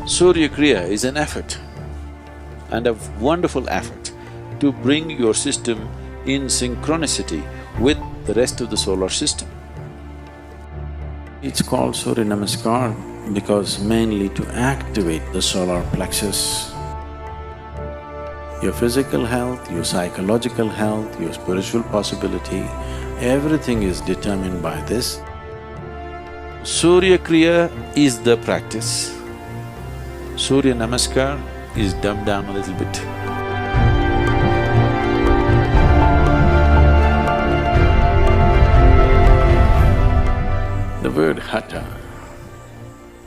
Surya kriya is an effort and a wonderful effort to bring your system in synchronicity with the rest of the solar system. It's called Surya namaskar because mainly to activate the solar plexus. Your physical health, your psychological health, your spiritual possibility, everything is determined by this. Surya kriya is the practice. Surya namaskar is dumbed down a little bit. The word hatha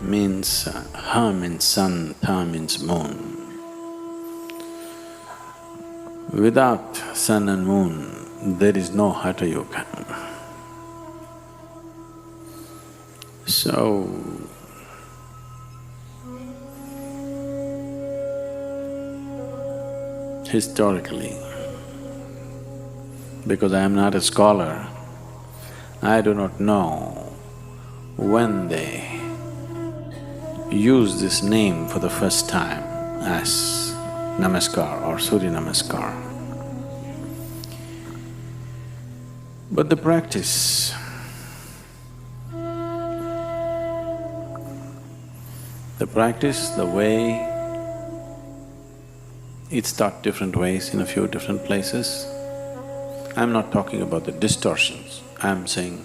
means… ha means sun, tha means moon. Without sun and moon, there is no hatha yoga. So, historically, because I am not a scholar, I do not know when they use this name for the first time as namaskar or Surya namaskar. But the practice, the way it's taught different ways in a few different places. I'm not talking about the distortions, I'm saying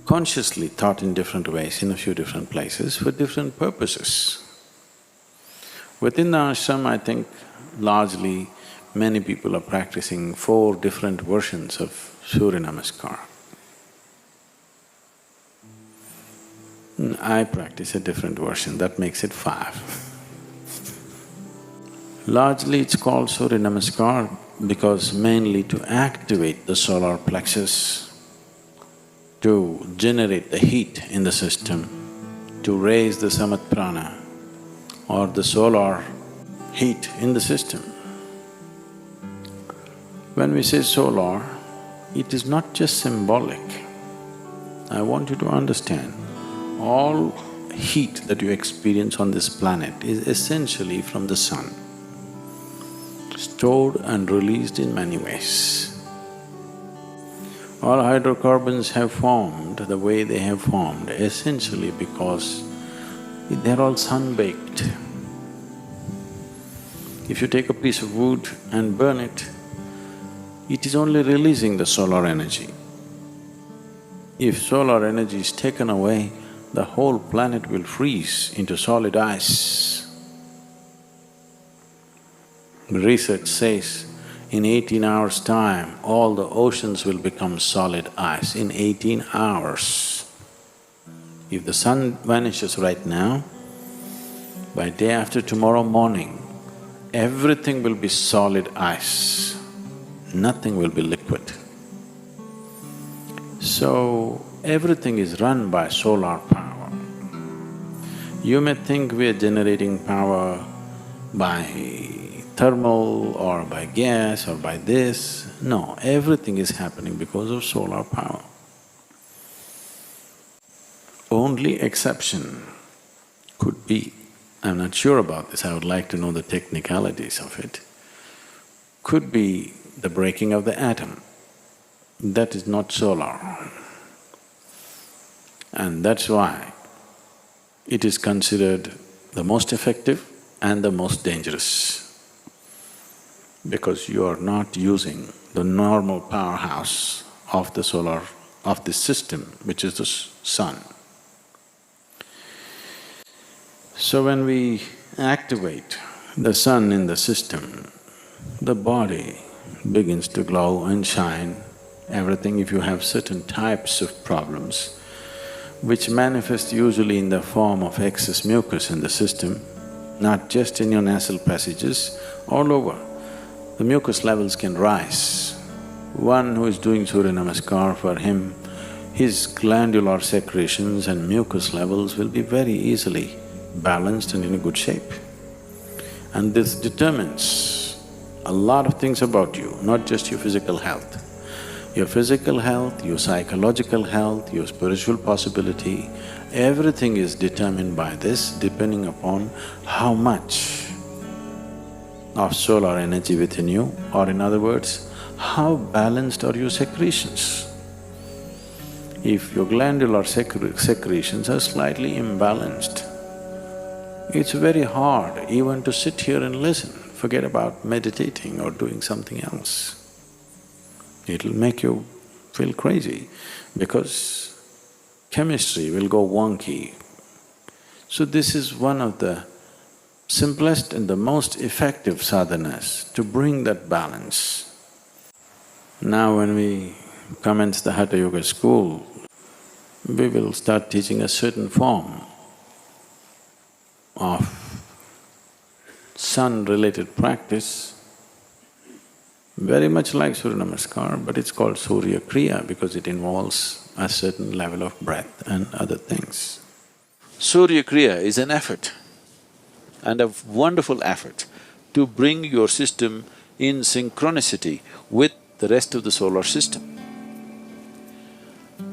consciously taught in different ways in a few different places for different purposes. Within the ashram, I think largely many people are practicing 4 different versions of Surya namaskar. I practice a different version, that makes it 5. Largely it's called Surya namaskar because mainly to activate the solar plexus, to generate the heat in the system, to raise the samat prana or the solar heat in the system. When we say solar, it is not just symbolic. I want you to understand, all heat that you experience on this planet is essentially from the sun, stored and released in many ways. All hydrocarbons have formed the way they have formed essentially because they're all sun-baked. If you take a piece of wood and burn it, it is only releasing the solar energy. If solar energy is taken away, the whole planet will freeze into solid ice. Research says, in 18 hours' time, all the oceans will become solid ice, in 18 hours. If the sun vanishes right now, by day after tomorrow morning, everything will be solid ice, nothing will be liquid. So, everything is run by solar power. You may think we are generating power by thermal or by gas or by this. No, everything is happening because of solar power. Only exception could be, I'm not sure about this, I would like to know the technicalities of it, could be the breaking of the atom. That is not solar. And that's why it is considered the most effective and the most dangerous, because you are not using the normal powerhouse of the solar… of this system, which is the sun. So when we activate the sun in the system, the body begins to glow and shine, everything. If you have certain types of problems which manifest usually in the form of excess mucus in the system, not just in your nasal passages, all over, the mucus levels can rise. One who is doing Surya namaskar, for him, his glandular secretions and mucus levels will be very easily balanced and in a good shape. And this determines a lot of things about you, not just your physical health. Your physical health, your psychological health, your spiritual possibility, everything is determined by this, depending upon how much of solar energy within you, or in other words, how balanced are your secretions. If your glandular secretions are slightly imbalanced, it's very hard even to sit here and listen, forget about meditating or doing something else. It'll make you feel crazy because chemistry will go wonky. So this is one of the simplest and the most effective sadhanas to bring that balance. Now when we commence the Hatha Yoga school, we will start teaching a certain form of sun-related practice, very much like Surya Namaskar, but it's called Surya kriya because it involves a certain level of breath and other things. Surya kriya is an effort, and a wonderful effort to bring your system in synchronicity with the rest of the solar system.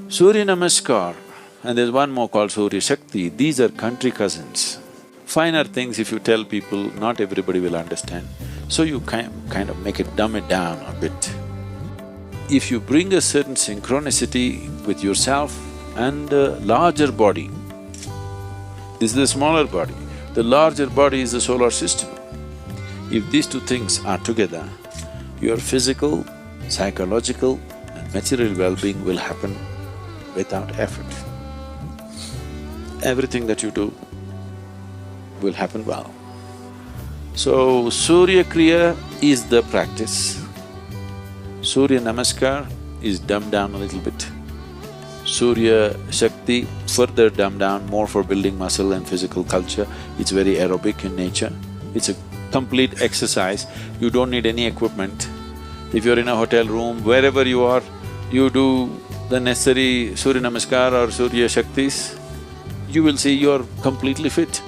Surya Namaskar, and there's one more called Surya Shakti, these are country cousins. Finer things if you tell people, not everybody will understand, so you kind of make it, dumb it down a bit. If you bring a certain synchronicity with yourself and a larger body, this is the smaller body, the larger body is the solar system. If these two things are together, your physical, psychological and material well-being will happen without effort. Everything that you do will happen well. So, Surya Kriya is the practice. Surya Namaskar is dumbed down a little bit. Surya Shakti further dumbed down, more for building muscle and physical culture. It's very aerobic in nature. It's a complete exercise. You don't need any equipment. If you're in a hotel room, wherever you are, you do the necessary Surya Namaskar or Surya Shaktis, you will see you're completely fit.